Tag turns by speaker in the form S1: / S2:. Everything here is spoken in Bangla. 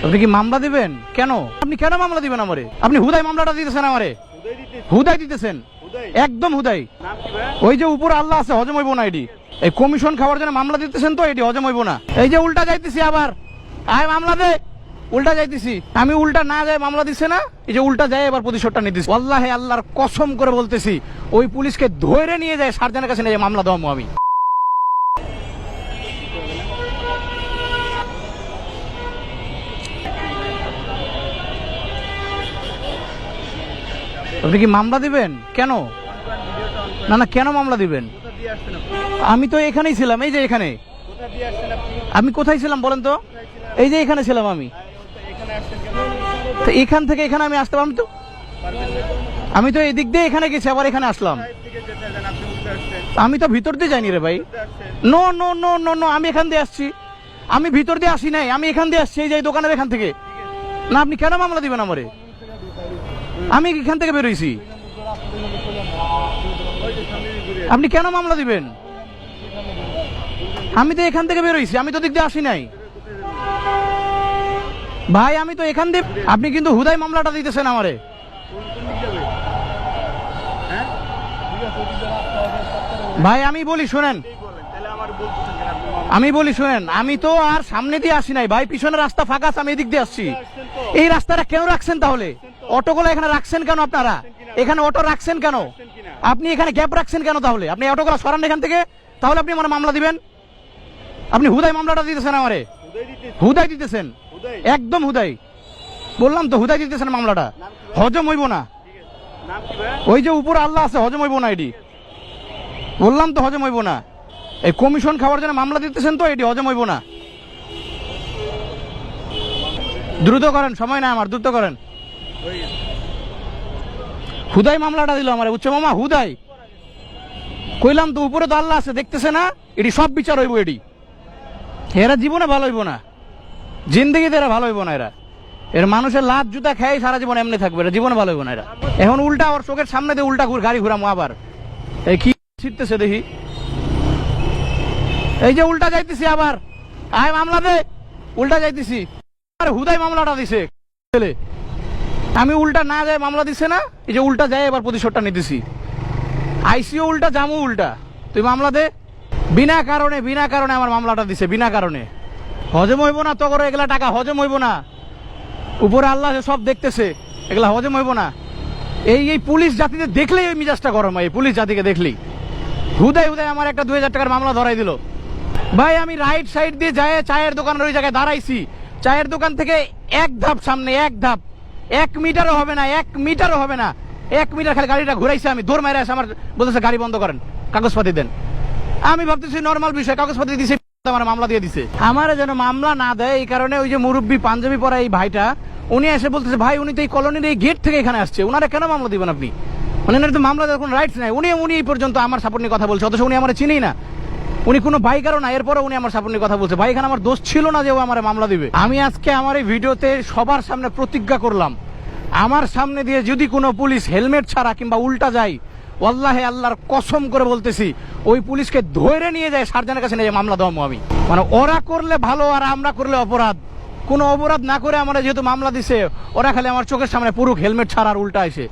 S1: আপনি কি মামলা দিবেন? কেন আপনি কেন মামলা দিবেন আমারে? আপনি হুদাই মামলাটা দিতেছেন আমারে, হুদাই দিতেছেন, একদম হুদাই। ওই যে উপর আল্লাহ আছে, হজম হইব না এটি। এই কমিশন খাওয়ার জন্য মামলা দিতেছেন তো, এটি হজম হইব না। এই যে উল্টা যাইতেছি আবার, আয় মামলা দে, উল্টা যাইতেছি আমি, উল্টা না যায় মামলা দিচ্ছে না, এই যে উল্টা যায় এবার প্রতিশোধটা নিতেছি। আল্লাহে আল্লাহর কসম করে বলতেছি, ওই পুলিশকে ধরে নিয়ে যায় সার্জনের কাছে নিয়ে মামলা দেওয়া আমি। আপনি কি মামলা দিবেন? কেন? না না, কেন মামলা দিবেন? আমি তো এখানেই ছিলাম, এই যে এখানে। আমি কোথায় ছিলাম বলেন তো? এই যে এখানে ছিলাম আমি। এখান থেকে এখানে আমি আসতে পারলাম তো, আমি তো এদিক দিয়ে এখানে গেছি, আবার এখানে আসলাম। আমি তো ভিতর দিয়ে যাইনি রে ভাই। No no no no no, আমি এখান দিয়ে আসছি, আমি ভিতর দিয়ে আসি নাই, আমি এখান দিয়ে আসছি, এই যে দোকানের এখান থেকে। না আপনি কেন মামলা দিবেন আমারে? আমি এখান থেকে বেরোইছি, আপনি কেন মামলা দিবেন? আমি তো এখান থেকে বেরোইছি, আমি তো দিক দিয়ে আসি নাই ভাই, আমি তো এখান দিয়ে। আপনি কিন্তু হুদাই মামলাটা দিতেছেন আমারে। ভাই আমি বলি শুনেন, আমি বলি শুনেন, আমি তো আর সামনে দিয়ে আসি নাই ভাই, পিছনে রাস্তা ফাঁকা আছে, আমি এদিক দিয়ে আসছি। এই রাস্তাটা কেন রাখছেন তাহলে? অটোগুলো এখানে রাখছেন কেন আপনারা? এখানে অটো রাখছেন কেন? আপনি এখানে গ্যাপ রাখছেন কেন তাহলে? আপনি অটোগুলো সরান এখান থেকে, তাহলে আপনি আমার মামলা দিবেন? আপনি হুদাই মামলাটা দিতেছেন আমারে, হুদাই দিতেছেন, একদম হুদাই। বললাম তো হুদাই দিতেছেন মামলাটা, হজম হইব না। ওই যে উপর আল্লাহ আছে, হজম হইব না এটি। বললাম তো হজম হইব না। এই কমিশন খাওয়ার জন্য মামলা দিতেছেন তো, এটি হজম হইব না। দ্রুত করেন, সময় না আমার, দ্রুত করেন। হুদাই মামলাটা দিল আমার, বুঝছো মামা? হুদাই কইলাম তো, উপরে তো আল্লাহ আছে, দেখতেছে না? এটি সব বিচার হইব এটি। এরা জীবনে ভালো হইব না, জিন্দগিতে এরা ভালো হইব না। এর মানুষের লাত জুতা খেয়ে সারা জীবন এমনি থাকবে, এরা জীবনে ভালো হইব না। এরা এখন উল্টা ওর চোখের সামনে দিয়ে উল্টা গাড়ি ঘুরামো আবার। এই কি ছিটতেছে দেখি, এই যে উল্টা যাইতেছি আবার, আয় মামলা দে, উল্টা যাইতেছি। আরে হুদাই মামলাটা দিছে, আমি উল্টা না যায় মামলা দিছে না, এই যে উল্টা যায় এবার প্রতিশোধটা নিতেছি। আইসিও উল্টা, জামু উল্টা, তুই মামলা দে। বিনা কারণে আমার মামলাটা দিছে, বিনা কারণে। হজম হইব না তো করে, এগুলা টাকা হজম হইব না। উপরে আল্লাহ সব দেখতেছে, এগুলা হজম হইব না। এই পুলিশ জাতিতে দেখলেই ওই মিজাজটা গরম হয়, পুলিশ জাতিকে দেখলেই। হুদাই আমার একটা 2000 টাকার মামলা ধরাই দিল ভাই। আমি রাইট সাইড দিয়ে যায় চায়ের দোকানের ওই জায়গায় দাঁড়াইছি, চায়ের দোকান থেকে এক ধাপ সামনে, এক ধাপ, 1 মিটারও হবে না, 1 মিটারও হবে না, 1 মিটার খালি গাড়িটা ঘুরাইছে। আমি দৌড় মাইরে আসে, আমার বলতেছে গাড়ি বন্ধ করেন, কাগজপাতি দেন। আমি ভাবতেছি নর্মাল বিষয়, কাগজপাতি দিছে, আমার মামলা দিয়ে দিছে। আমার যেন মামলা না দেয় এই কারণে ওই যে মুরব্বী পাঞ্জাবি পরা এই ভাইটা, উনি এসে বলতেছে ভাই উনি তো এই কলোনির এই গেট থেকে এখানে আসছে, উনারা কেন মামলা দিবেন আপনি? মানে এনার তো মামলা দেওয়ার কোনো রাইটস নাই। উনি এই পর্যন্ত আমার সাপোর্ট নিয়ে কথা বলছে, অথচ উনি আমার চিনি না, উনি কোনো বাইকারও না, এরপরে উনি আমার সাপোর্ট নিয়ে কথা বলছে। ভাই এখানে আমার দোষ ছিল না যে ও আমার মামলা দিবে। আমি আজকে আমার এই ভিডিওতে সবার সামনে প্রতিজ্ঞা করলাম, আমার সামনে দিয়ে যদি কোনো পুলিশ হেলমেট ছাড়া কিংবা উল্টা যায়, ওয়াল্লাহে আল্লাহর কসম করে বলতেছি, ওই পুলিশকে ধরে নিয়ে যায় সার্জনের কাছে নিয়ে মামলা দেওয়া আমি। মানে ওরা করলে ভালো আর আমরা করলে অপরাধ। কোনো অপরাধ না করে আমরা যেহেতু মামলা দিছে, ওরা খালি আমার চোখের সামনে পুরো হেলমেট ছাড়া আর উল্টা আসে।